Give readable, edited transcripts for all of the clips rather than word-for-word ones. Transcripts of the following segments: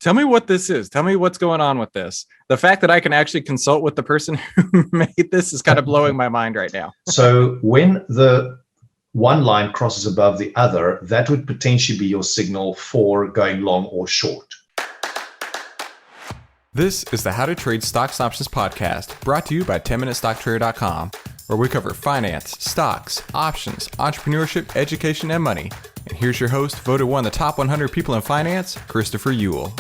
Tell me what this is. Tell me what's going on with this. The fact that I can actually consult with the person who made this is kind of blowing my mind right now. So when the one line crosses above the other, that would potentially be your signal for going long or short. This is the How to Trade Stocks and Options podcast, brought to you by 10MinuteStockTrader.com, where we cover finance, stocks, options, entrepreneurship, education, and money. And here's your host, voted one of the top 100 people in finance, Christopher Ewell.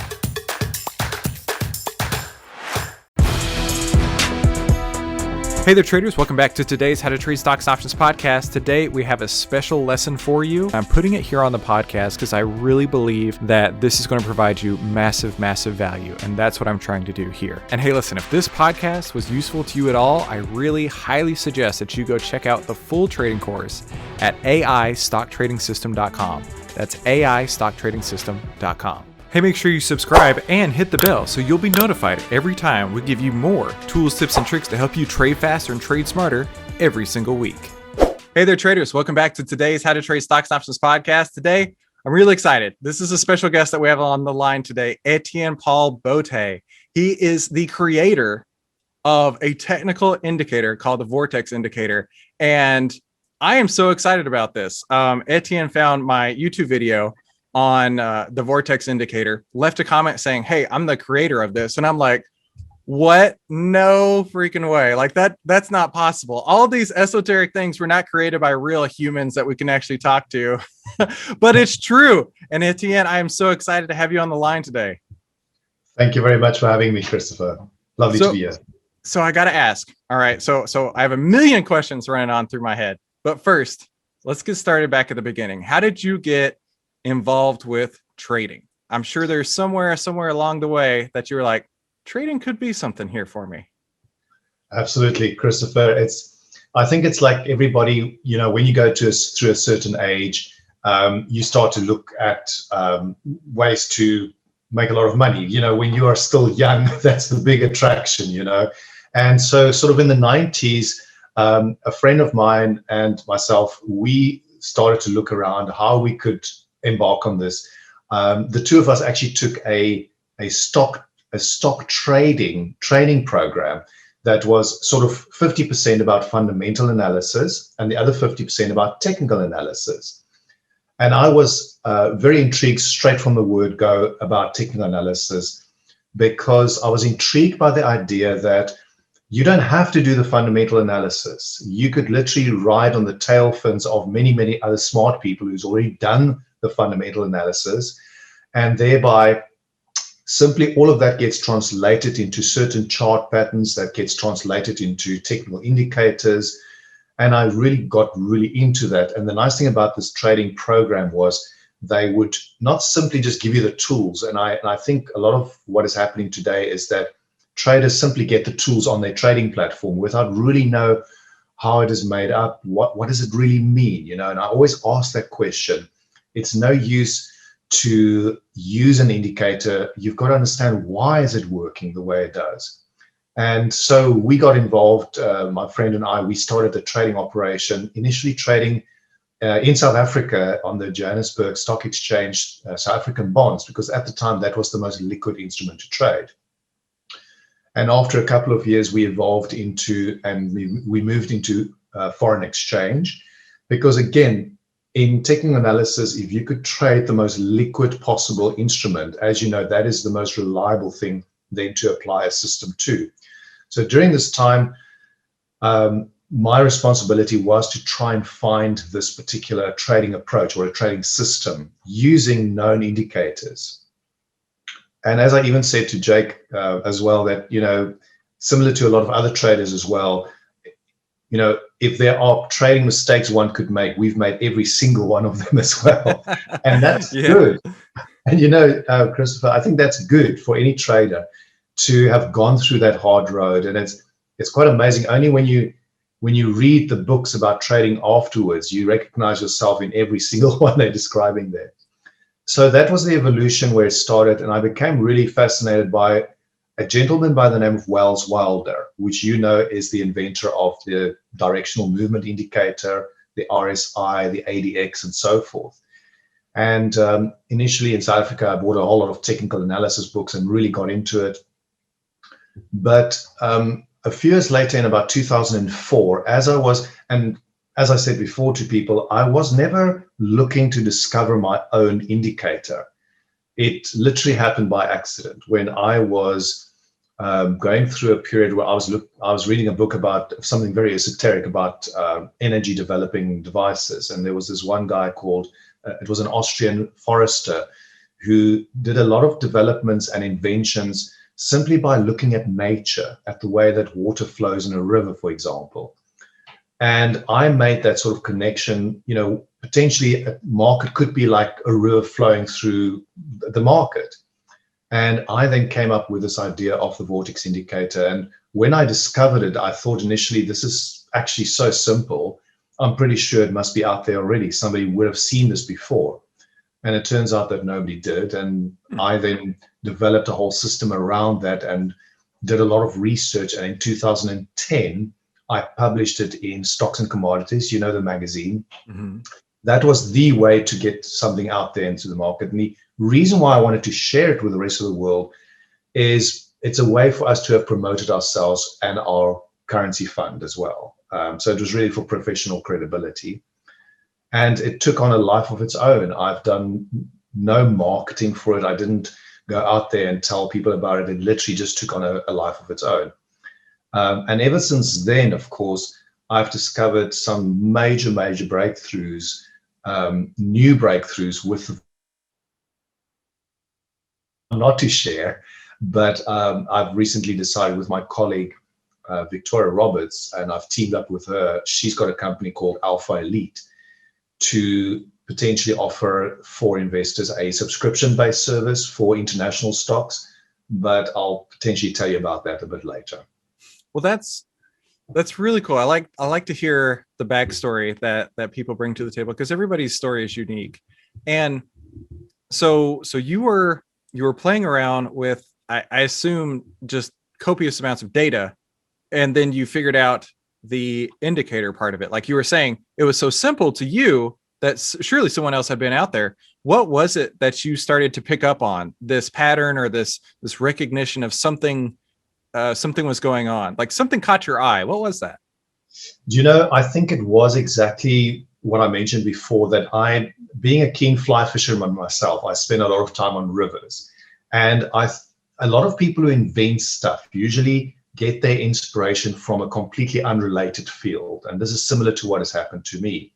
Hey there, traders. Welcome back to today's How to Trade Stocks and Options podcast. Today, we have a special lesson for you. I'm putting it here on the podcast because I really believe that this is going to provide you massive, massive value. And that's what I'm trying to do here. And hey, listen, if this podcast was useful to you at all, I really highly suggest that you go check out the full trading course at AIStockTradingSystem.com. That's AIStockTradingSystem.com. Hey, make sure you subscribe and hit the bell so you'll be notified every time we give you more tools, tips, and tricks to help you trade faster and trade smarter every single week. Hey there, traders. Welcome back to today's How to Trade Stocks and Options podcast. Today, I'm really excited. This is a special guest that we have on the line today, Etienne Paul Bote. He is the creator of a technical indicator called the Vortex indicator. And I am so excited about this. Etienne found my YouTube video on the Vortex indicator, left a comment saying, "Hey, I'm the creator of this." And I'm like, what? No freaking way. Like that's not possible. All these esoteric things were not created by real humans that we can actually talk to, but it's true. And Etienne, I am so excited to have you on the line today. Thank you very much for having me, Christopher. Lovely to be here. So I got to ask. All right. So I have a million questions running on through my head, but first let's get started back at the beginning. How did you get involved with trading? I'm sure there's somewhere along the way that you were like, trading could be something here for me. Absolutely, Christopher. I think it's like everybody, when you go through a certain age, you start to look at ways to make a lot of money. When you are still young, that's the big attraction, And so sort of in the 90s, a friend of mine and myself, we started to look around how we could embark on this. The two of us actually took a stock trading training program that was sort of 50% about fundamental analysis and the other 50% about technical analysis. And I was very intrigued straight from the word go about technical analysis, because I was intrigued by the idea that you don't have to do the fundamental analysis. You could literally ride on the tail fins of many, many other smart people who's already done the fundamental analysis, and thereby simply all of that gets translated into certain chart patterns, that gets translated into technical indicators. And I really got into that. And the nice thing about this trading program was they would not simply just give you the tools. And I think a lot of what is happening today is that traders simply get the tools on their trading platform without really know how it is made up. What does it really mean? And I always ask that question. It's no use to use an indicator. You've got to understand, why is it working the way it does? And so we got involved, my friend and I, we started a trading operation, initially trading in South Africa on the Johannesburg Stock Exchange, South African bonds, because at the time that was the most liquid instrument to trade. And after a couple of years, we evolved into, and we moved into foreign exchange, because again, in technical analysis, if you could trade the most liquid possible instrument, as you know, that is the most reliable thing then to apply a system to. So during this time, my responsibility was to try and find this particular trading approach or a trading system using known indicators. And as I even said to Jake as well, that, similar to a lot of other traders as well, if there are trading mistakes one could make, we've made every single one of them as well. And that's good. And, Christopher, I think that's good for any trader to have gone through that hard road. And it's quite amazing. Only when you read the books about trading afterwards, you recognize yourself in every single one they're describing there. So that was the evolution where it started. And I became really fascinated by a gentleman by the name of Wells Wilder, which is the inventor of the directional movement indicator, the RSI, the ADX, and so forth. And initially in South Africa, I bought a whole lot of technical analysis books and really got into it. But a few years later, in about 2004, as I said before to people, I was never looking to discover my own indicator. It literally happened by accident when I was going through a period where I was reading a book about something very esoteric about energy developing devices, and there was this one guy called it was an Austrian forester who did a lot of developments and inventions simply by looking at nature, at the way that water flows in a river, for example. And I made that sort of connection. Potentially a market could be like a river flowing through the market. And I then came up with this idea of the Vortex indicator. And when I discovered it, I thought initially, this is actually so simple. I'm pretty sure it must be out there already. Somebody would have seen this before. And it turns out that nobody did. And I then developed a whole system around that and did a lot of research. And in 2010, I published it in Stocks and Commodities, the magazine. Mm-hmm. That was the way to get something out there into the market. And the reason why I wanted to share it with the rest of the world is it's a way for us to have promoted ourselves and our currency fund as well. So it was really for professional credibility. And it took on a life of its own. I've done no marketing for it. I didn't go out there and tell people about it. It literally just took on a life of its own. And ever since then, of course, I've discovered some major breakthroughs, new breakthroughs with not to share, but I've recently decided with my colleague, Victoria Roberts, and I've teamed up with her. She's got a company called Alpha Elite to potentially offer for investors a subscription-based service for international stocks, but I'll potentially tell you about that a bit later. Well, that's really cool. I like to hear the backstory that people bring to the table, because everybody's story is unique. And so you were playing around with, I assume, just copious amounts of data, and then you figured out the indicator part of it. Like you were saying, it was so simple to you that surely someone else had been out there. What was it that you started to pick up on, this pattern or this recognition of something was going on? Like something caught your eye. What was that? I think it was exactly what I mentioned before, that being a keen fly fisherman myself, I spend a lot of time on rivers. And a lot of people who invent stuff usually get their inspiration from a completely unrelated field. And this is similar to what has happened to me.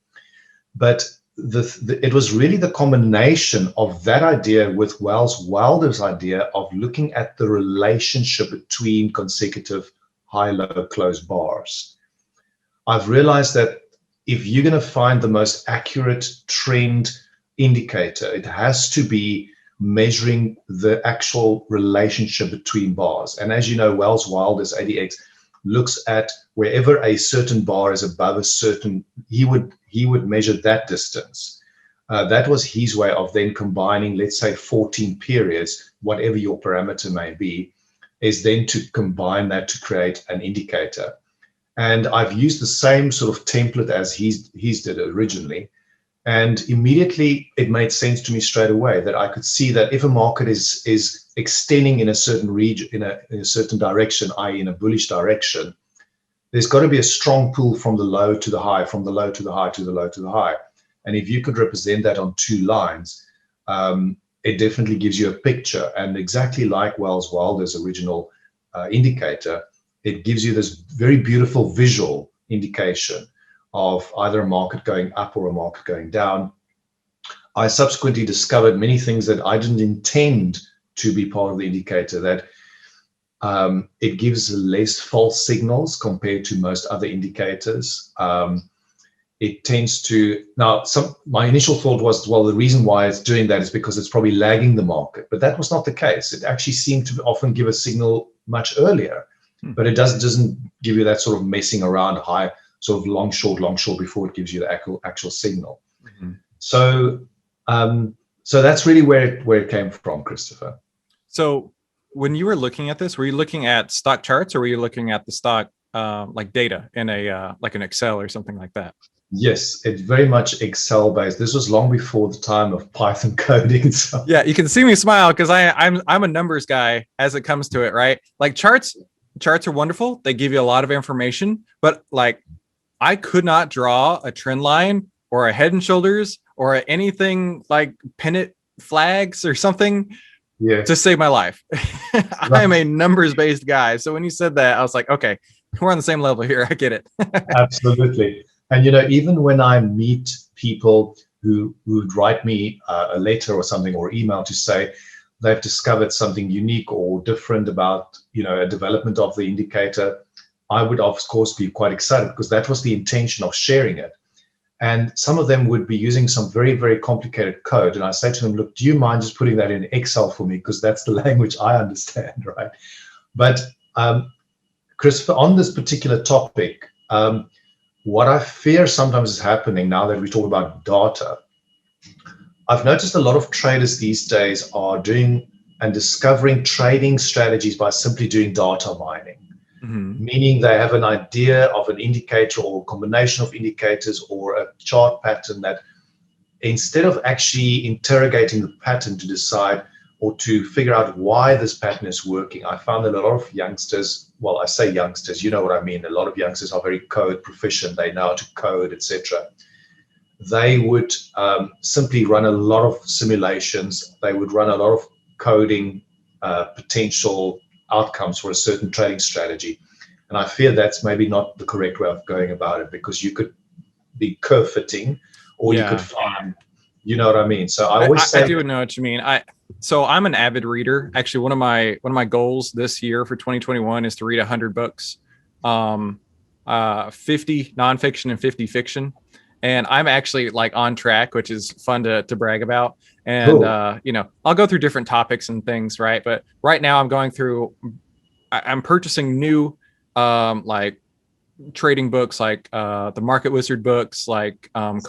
But it was really the combination of that idea with Wells Wilder's idea of looking at the relationship between consecutive high-low close bars. I've realized that if you're going to find the most accurate trend indicator, it has to be measuring the actual relationship between bars. And as you know, Wells Wilder's ADX looks at wherever a certain bar is above a certain, he would measure that distance. That was his way of then combining, let's say 14 periods, whatever your parameter may be, is then to combine that to create an indicator. And I've used the same sort of template as he's did originally. And immediately it made sense to me straight away that I could see that if a market is extending in a certain region, in a certain direction, i.e. in a bullish direction, there's got to be a strong pull from the low to the high, from the low to the high, to the low to the high. And if you could represent that on two lines, it definitely gives you a picture. And exactly like Wells Wilder's original indicator, it gives you this very beautiful visual indication of either a market going up or a market going down. I subsequently discovered many things that I didn't intend to be part of the indicator, that it gives less false signals compared to most other indicators. It tends to, my initial thought was, well, the reason why it's doing that is because it's probably lagging the market, but that was not the case. It actually seemed to often give a signal much earlier, but it doesn't give you that sort of messing around high, sort of long short before it gives you the actual signal. Mm-hmm. So that's really where it came from, Christopher. So when you were looking at this, were you looking at stock charts, or were you looking at the stock like data in a like an Excel or something like that? Yes, it's very much Excel based. This was long before the time of Python coding. So. Yeah, you can see me smile because I'm a numbers guy as it comes to it, right? Like charts are wonderful. They give you a lot of information, but like I could not draw a trend line or a head and shoulders or anything like pennant flags or something Yeah, to save my life. I am right. a numbers based guy. So when you said that, I was like, okay, we're on the same level here. I get it. Absolutely. And even when I meet people who would write me a letter or something or email to say they've discovered something unique or different about a development of the indicator, I would of course be quite excited because that was the intention of sharing it. And some of them would be using some very, very complicated code. And I say to them, look, do you mind just putting that in Excel for me? Because that's the language I understand, right? But Christopher, on this particular topic, what I fear sometimes is happening now that we talk about data, I've noticed a lot of traders these days are doing and discovering trading strategies by simply doing data mining, meaning they have an idea of an indicator or a combination of indicators or a chart pattern that instead of actually interrogating the pattern to decide or to figure out why this pattern is working, I found that a lot of youngsters, well, I say youngsters, you know what I mean, a lot of youngsters are very code proficient, they know how to code, etc. They would simply run a lot of simulations, they would run a lot of coding potential outcomes for a certain trading strategy. And I fear that's maybe not the correct way of going about it, because you could be curve fitting, or you could Yeah. find, you know what I mean? So I always say, I do know what you mean. So I'm an avid reader. Actually, one of my goals this year for 2021 is to read 100 books, 50 nonfiction and 50 fiction. And I'm actually like on track, which is fun to brag about. And cool. I'll go through different topics and things, right? But right now I'm going through. I'm purchasing new like trading books like the Market Wizard books, like Michael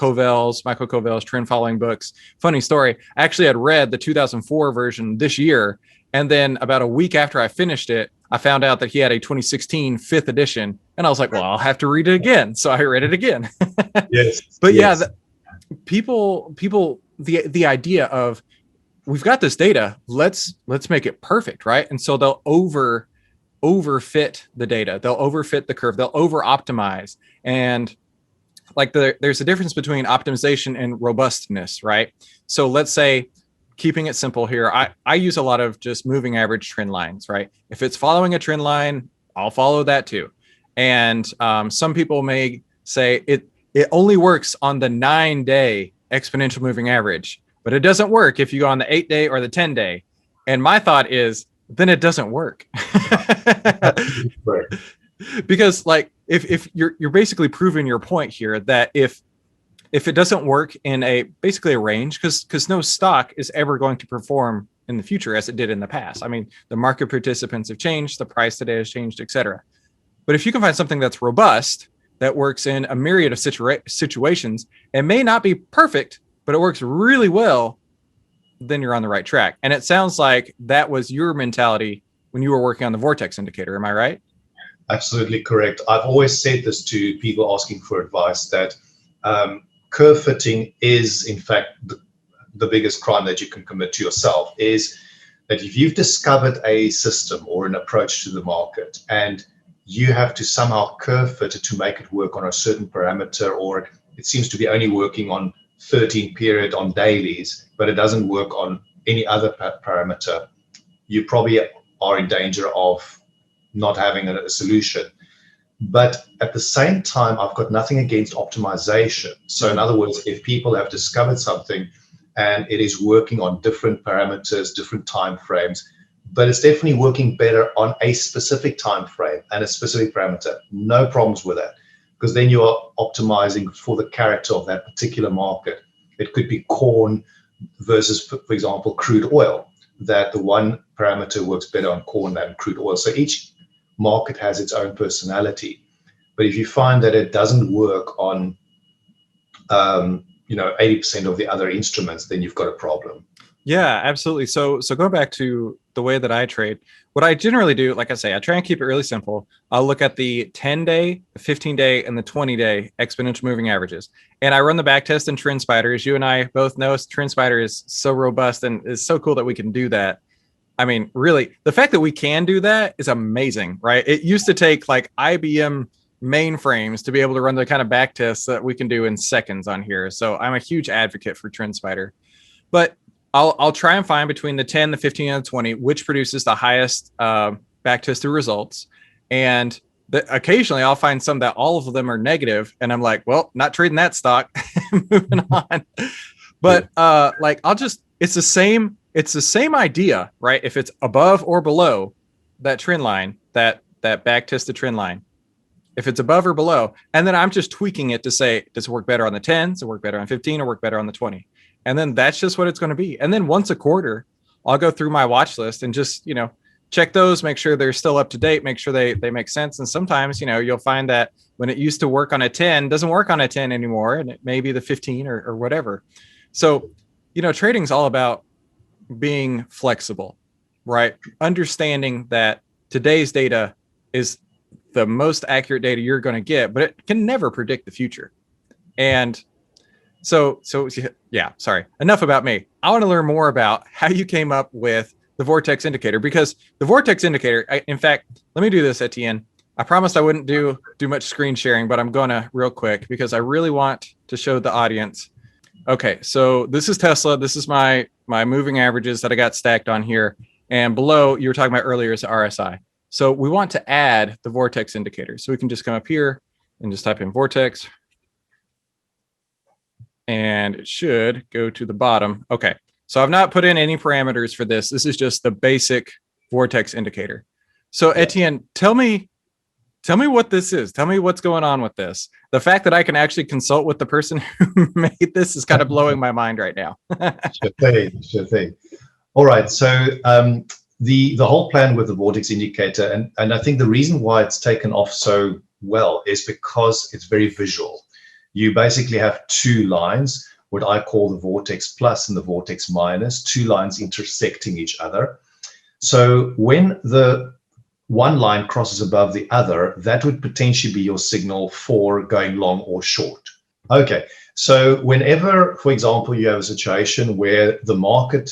Covell's trend following books. Funny story, I actually had read the 2004 version this year, and then about a week after I finished it, I found out that he had a 2016 fifth edition, and I was like, well, I'll have to read it again. So I read it again. Yes, But yeah, yes. people, the idea of we've got this data, let's make it perfect, right? And so they'll overfit the data, they'll overfit the curve, they'll over optimize. And like there's a difference between optimization and robustness, right? So let's say, keeping it simple here, I use a lot of just moving average trend lines, right? If it's following a trend line, I'll follow that too. And some people may say it only works on the 9-day exponential moving average, but it doesn't work if you go on the 8-day or the 10-day. And my thought is, then it doesn't work. Right. Because like if you're basically proving your point here that if it doesn't work in basically a range, because no stock is ever going to perform in the future as it did in the past. I mean, the market participants have changed, the price today has changed, etc. But if you can find something that's robust, that works in a myriad of situations, it may not be perfect, but it works really well, then you're on the right track. And it sounds like that was your mentality when you were working on the Vortex indicator. Am I right? Absolutely correct. I've always said this to people asking for advice, that curve fitting is, in fact, the biggest crime that you can commit to yourself, is that if you've discovered a system or an approach to the market and you have to somehow curve fit it to make it work on a certain parameter, or it seems to be only working on 13 period on dailies, but it doesn't work on any other parameter, you probably are in danger of not having a solution. But at the same time, I've got nothing against optimization. So in other words, if people have discovered something and it is working on different parameters, different time frames, but it's definitely working better on a specific time frame and a specific parameter, no problems with that, because then you are optimizing for the character of that particular market. It could be corn versus, for example, crude oil, that the one parameter works better on corn than crude oil. So each market has its own personality. But if you find that it doesn't work on 80% of the other instruments, then you've got a problem. Yeah, absolutely. So going back to the way that I trade, what I generally do, like I say, I try and keep it really simple. I'll look at the 10-day, the 15-day, and the 20-day exponential moving averages. And I run the back test in TrendSpider. As you and I both know, TrendSpider is so robust and it's so cool that we can do that. I mean, really, the fact that we can do that is amazing, right? It used to take like IBM mainframes to be able to run the kind of back tests that we can do in seconds on here. So I'm a huge advocate for TrendSpider. But I'll try and find between the 10, the 15, and the 20 which produces the highest back tested results. And occasionally I'll find some that all of them are negative, and I'm like, well, not trading that stock. Moving on. But like it's the same idea, right? If it's above or below that trend line, that back tested trend line, if it's above or below, and then I'm just tweaking it to say, does it work better on the 10? Does it work better on 15 or work better on the 20? And then that's just what it's going to be. And then once a quarter, I'll go through my watch list and just, check those, make sure they're still up to date, make sure they make sense. And sometimes, you'll find that when it used to work on a 10, doesn't work on a 10 anymore. And it may be the 15 or whatever. So, trading's all about being flexible, right? Understanding that today's data is the most accurate data you're going to get, but it can never predict the future. And so yeah, sorry, enough about me. I want to learn more about how you came up with the Vortex indicator, because the Vortex indicator, in fact, let me do this, Etienne. I promised I wouldn't do much screen sharing, but I'm gonna real quick because I really want to show the audience. Okay, so this is Tesla. This is my moving averages that I got stacked on here. And below, you were talking about earlier, is the RSI. So we want to add the Vortex indicator. So we can just come up here and just type in Vortex. And it should go to the bottom. Okay, so I've not put in any parameters for this. This is just the basic Vortex indicator. So Etienne, tell me what this is. Tell me what's going on with this. The fact that I can actually consult with the person who made this is kind of blowing my mind right now. Sure thing. All right, so the whole plan with the Vortex indicator, and I think the reason why it's taken off so well is because it's very visual. You basically have two lines, what I call the Vortex plus and the Vortex minus, two lines intersecting each other. So when the one line crosses above the other, that would potentially be your signal for going long or short. Okay, so whenever, for example, you have a situation where the market,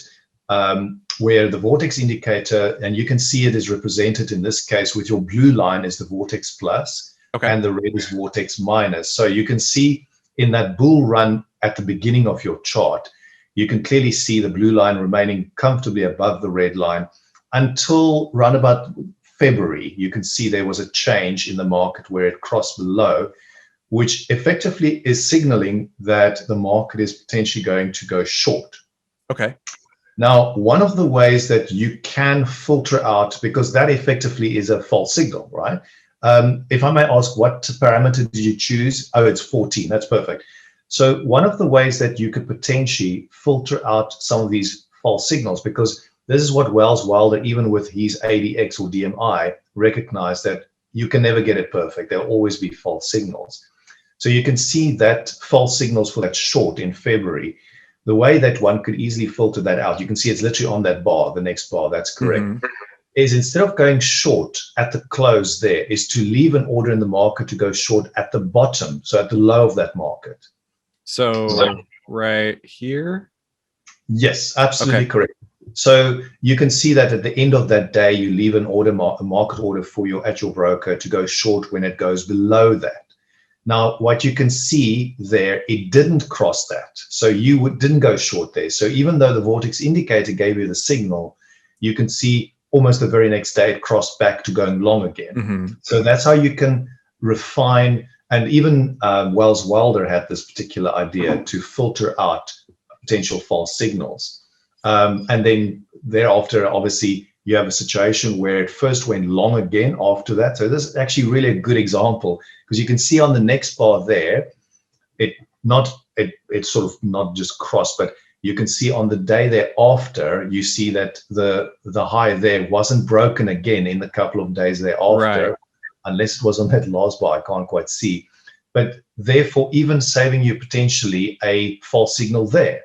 where the Vortex indicator, and you can see it is represented in this case with your blue line is the Vortex plus, okay, and the red is Vortex minus. So you can see in that bull run at the beginning of your chart, you can clearly see the blue line remaining comfortably above the red line until around about February. You can see there was a change in the market where it crossed below, which effectively is signaling that the market is potentially going to go short. Okay. Now, one of the ways that you can filter out, because that effectively is a false signal, right? If I may ask, what parameter did you choose? Oh, it's 14. That's perfect. So one of the ways that you could potentially filter out some of these false signals, because this is what Wells Wilder, even with his ADX or DMI, recognized that you can never get it perfect. There'll always be false signals. So you can see that false signals for that short in February. The way that one could easily filter that out, you can see it's literally on that bar, the next bar, that's correct, is instead of going short at the close there, is to leave an order in the market to go short at the bottom, so at the low of that market. So right here? Yes, absolutely correct. So you can see that at the end of that day, you leave an order, a market order for your at your broker to go short when it goes below that. Now, what you can see there, it didn't cross that. So you didn't go short there. So even though the Vortex indicator gave you the signal, you can see almost the very next day it crossed back to going long again. So that's how you can refine. And even Wells Wilder had this particular idea to filter out potential false signals. And then thereafter, obviously, you have a situation where it first went long again after that. So this is actually really a good example, because you can see on the next bar there, it sort of not just crossed, but you can see on the day thereafter, you see that the high there wasn't broken again in the couple of days thereafter, unless it was on that last bar, I can't quite see. But therefore, even saving you potentially a false signal there.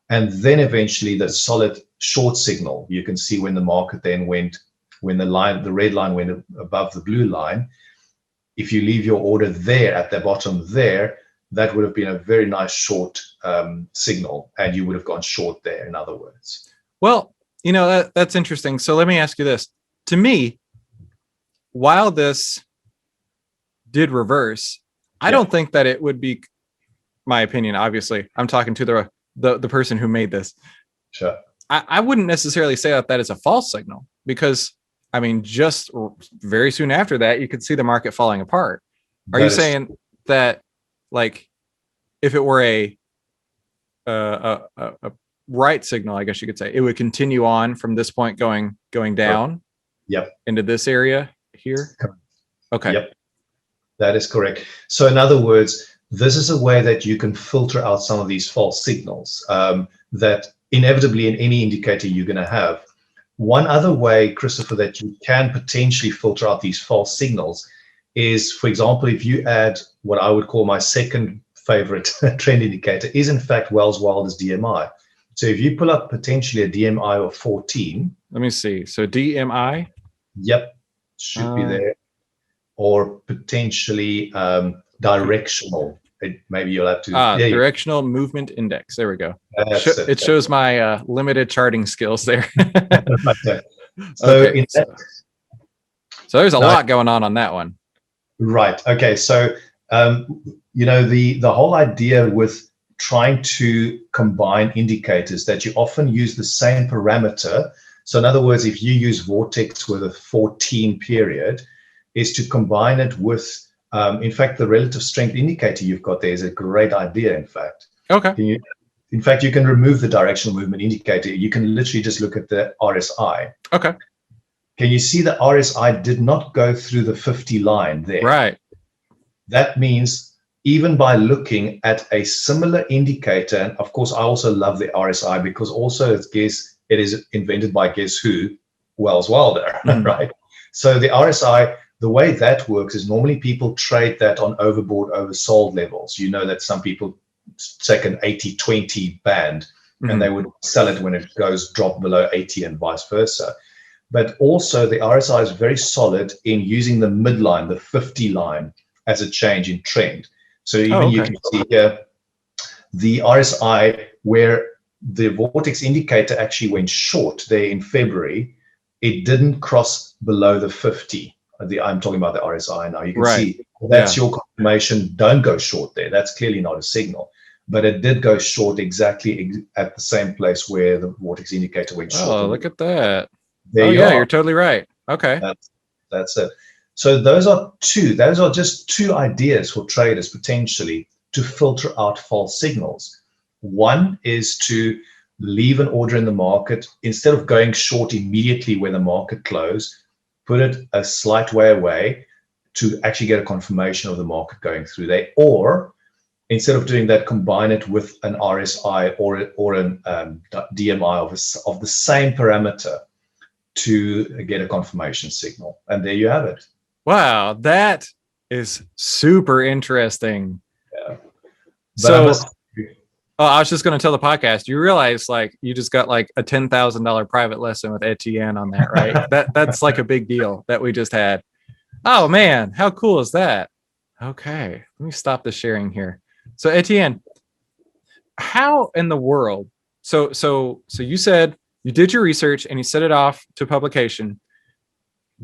and then eventually the solid short signal. You can see when the market then went, when the red line went above the blue line. If you leave your order there at the bottom there, that would have been a very nice short signal, and you would have gone short there, in other words. Well, that's interesting. So let me ask you this. To me, while this did reverse, I don't think that it would be, my opinion, obviously. I'm talking to the person who made this. Sure. I wouldn't necessarily say that is a false signal, because I mean, just very soon after that, you could see the market falling apart. Are you saying that, like, if it were a right signal, I guess you could say, it would continue on from this point going down? Yep. Into this area here? Okay. Yep. That is correct. So in other words, this is a way that you can filter out some of these false signals that inevitably in any indicator you're going to have. One other way, Christopher, that you can potentially filter out these false signals is, for example, if you add what I would call my second favorite trend indicator is in fact Wells Wilder's DMI. So if you pull up potentially a DMI of 14. Let me see. So DMI? Yep, should be there. Or potentially directional. Maybe you'll have to. Directional movement index. There we go. It shows my limited charting skills there. So there's a lot going on that one. Right. Okay. So the whole idea with trying to combine indicators, that you often use the same parameter. So in other words, if you use Vortex with a 14 period, is to combine it with, in fact, the relative strength indicator you've got there is a great idea, in fact. Okay. In fact, you can remove the directional movement indicator. You can literally just look at the RSI. Okay. Can you see the RSI did not go through the 50 line there? Right. That means even by looking at a similar indicator, and of course, I also love the RSI because also it is invented by guess who? Wells Wilder, right? So the RSI, the way that works is normally people trade that on overbought, oversold levels. You know that some people take an 80-20 band and they would sell it when it drop below 80 and vice versa. But also the RSI is very solid in using the midline, the 50 line, as a change in trend. So even you can see here the RSI where the Vortex indicator actually went short there in February, it didn't cross below the 50. I'm talking about the RSI now. You can see that's your confirmation. Don't go short there. That's clearly not a signal. But it did go short exactly at the same place where the Vortex indicator went short. Oh, look at that. There you're totally right. Okay. That's it. So those are just two ideas for traders potentially to filter out false signals. One is to leave an order in the market instead of going short immediately when the market closed, put it a slight way away to actually get a confirmation of the market going through there. Or instead of doing that, combine it with an RSI or an DMI of the same parameter to get a confirmation signal. And there you have it. Wow, that is super interesting. Yeah. So I was just going to tell the podcast, you realize like you just got like a $10,000 private lesson with Etienne on that, right? That's like a big deal that we just had. Oh man, how cool is that? Okay, let me stop the sharing here. So Etienne, how in the world? So you said you did your research and you set it off to publication.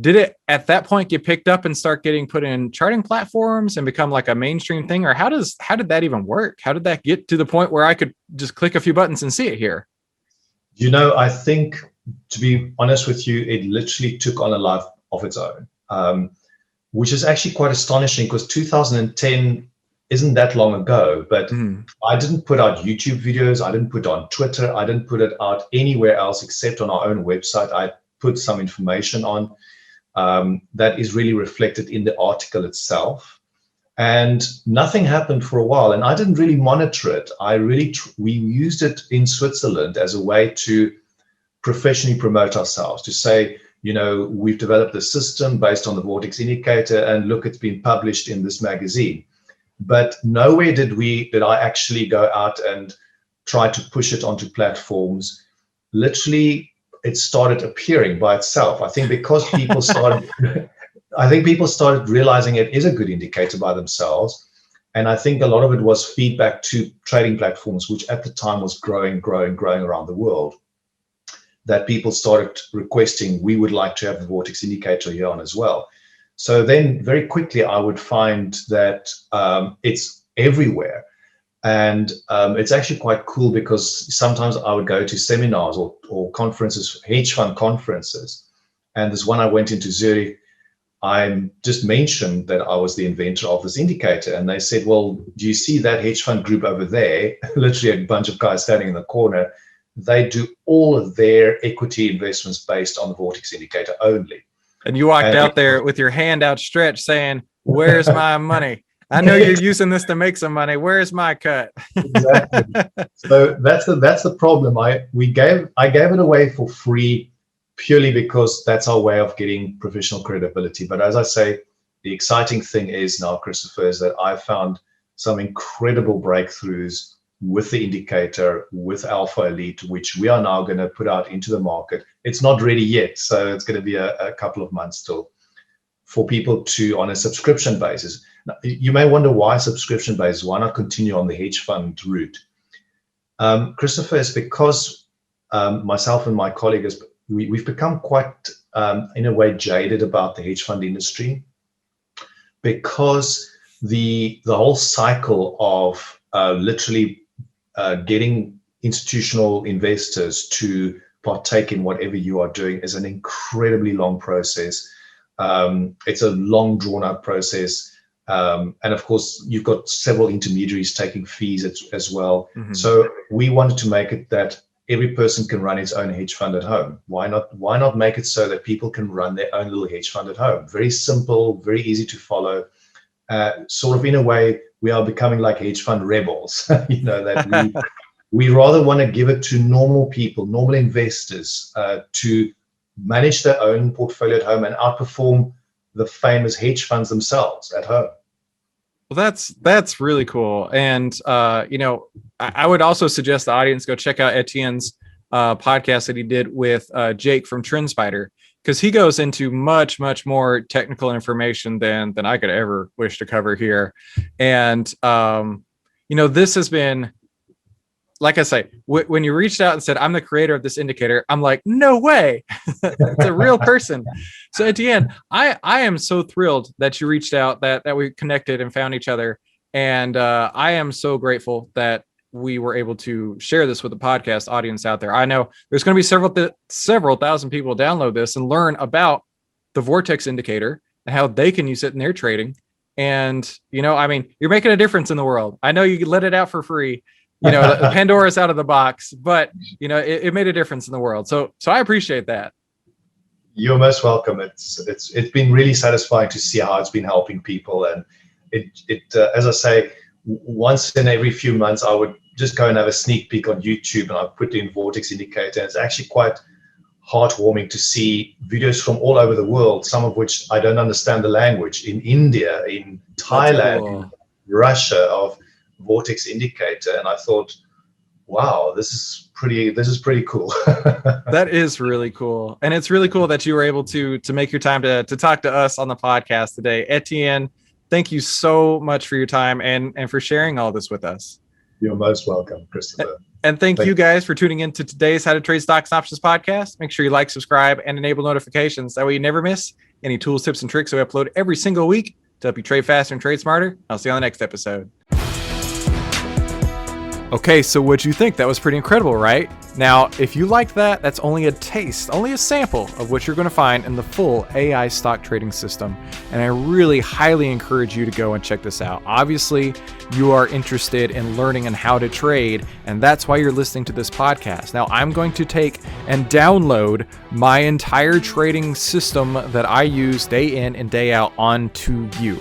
Did it at that point get picked up and start getting put in charting platforms and become like a mainstream thing? Or how did that even work? How did that get to the point where I could just click a few buttons and see it here? I think, to be honest with you, it literally took on a life of its own, which is actually quite astonishing because 2010 isn't that long ago, but I didn't put out YouTube videos. I didn't put it on Twitter. I didn't put it out anywhere else except on our own website. I put some information on that is really reflected in the article itself. And nothing happened for a while. And I didn't really monitor it. We used it in Switzerland as a way to professionally promote ourselves, to say, we've developed a system based on the Vortex indicator and look, it's been published in this magazine. But nowhere did I actually go out and tried to push it onto platforms, literally it started appearing by itself. I think because people started, I think people started realizing it is a good indicator by themselves. And I think a lot of it was feedback to trading platforms, which at the time was growing around the world, that people started requesting, we would like to have the Vortex indicator here on as well. So then very quickly, I would find that it's everywhere. And it's actually quite cool because sometimes I would go to seminars or conferences, hedge fund conferences. And there's one I went into Zurich. I just mentioned that I was the inventor of this indicator. And they said, well, do you see that hedge fund group over there? Literally a bunch of guys standing in the corner. They do all of their equity investments based on the Vortex indicator only. And you walked out there with your hand outstretched saying, where's my money? I know you're using this to make some money. Where's my cut? Exactly. So that's the problem. I gave it away for free purely because that's our way of getting professional credibility. But as I say, the exciting thing is now, Christopher, is that I found some incredible breakthroughs with the indicator, with Alpha Elite, which we are now going to put out into the market. It's not ready yet, so it's going to be a couple of months still for people to, on a subscription basis. Now, you may wonder why subscription basis, why not continue on the hedge fund route? Christopher, is because myself and my colleagues, we've become quite, in a way, jaded about the hedge fund industry, because the whole cycle of literally getting institutional investors to partake in whatever you are doing is an incredibly long process. It's a long, drawn-out process. And of course, you've got several intermediaries taking fees as well. Mm-hmm. So we wanted to make it that every person can run its own hedge fund at home. Why not make it so that people can run their own little hedge fund at home? Very simple, very easy to follow. Sort of in a way, we are becoming like hedge fund rebels. That we rather want to give it to normal people, normal investors, to manage their own portfolio at home and outperform the famous hedge funds themselves at home. Well, that's really cool. And, I would also suggest the audience go check out Etienne's podcast that he did with Jake from TrendSpider, because he goes into much, much more technical information than I could ever wish to cover here. And, this has been, like I say, when you reached out and said, I'm the creator of this indicator, I'm like, no way. It's a real person. So Etienne, I am so thrilled that you reached out, that we connected and found each other. And I am so grateful that we were able to share this with the podcast audience out there. I know there's going to be several thousand people download this and learn about the Vortex indicator and how they can use it in their trading. And, you're making a difference in the world. I know you let it out for free. The Pandora's out of the box, but it made a difference in the world. So I appreciate that. You're most welcome. It's been really satisfying to see how it's been helping people. And it as I say, once in every few months, I would just go and have a sneak peek on YouTube, and I put in Vortex indicator. And it's actually quite heartwarming to see videos from all over the world, some of which I don't understand the language, in India, in Thailand, cool. In Russia, of Vortex indicator. And I thought, wow, this is pretty cool. That is really cool. And it's really cool that you were able to make your time to talk to us on the podcast today. Etienne, thank you so much for your time and for sharing all this with us. You're most welcome, Christopher. And thank you guys for tuning in to today's How to Trade Stocks and Options podcast. Make sure you like, subscribe, and enable notifications. That way you never miss any tools, tips, and tricks that we upload every single week to help you trade faster and trade smarter. I'll see you on the next episode. Okay, so what'd you think? That was pretty incredible, right? Now, if you like that, that's only a taste, only a sample of what you're going to find in the full AI stock trading system. And I really highly encourage you to go and check this out. Obviously, you are interested in learning on how to trade, and that's why you're listening to this podcast. Now, I'm going to take and download my entire trading system that I use day in and day out onto you.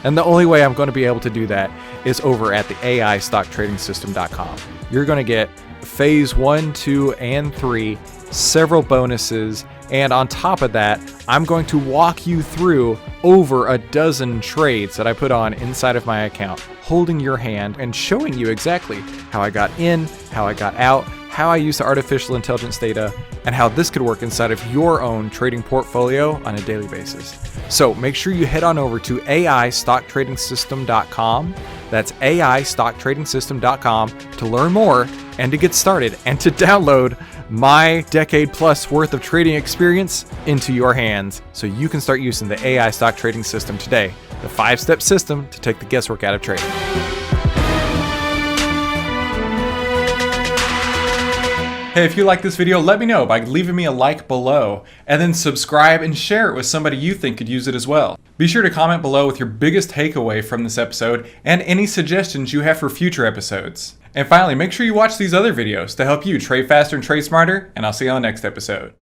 And the only way I'm going to be able to do that is over at the AIStockTradingSystem.com. You're going to get phase 1, 2, and 3, several bonuses, And on top of that, I'm going to walk you through over a dozen trades that I put on inside of my account, holding your hand and showing you exactly how I got in, how I got out, how I use the artificial intelligence data, and how this could work inside of your own trading portfolio on a daily basis. So make sure you head on over to AIStockTradingSystem.com. That's AIStockTradingSystem.com to learn more and to get started and to download my decade plus worth of trading experience into your hands so you can start using the AI stock trading system today, the 5-step system to take the guesswork out of trading. Hey, if you like this video, let me know by leaving me a like below, and then subscribe and share it with somebody you think could use it as well. Be sure to comment below with your biggest takeaway from this episode and any suggestions you have for future episodes. And finally, make sure you watch these other videos to help you trade faster and trade smarter, and I'll see you on the next episode.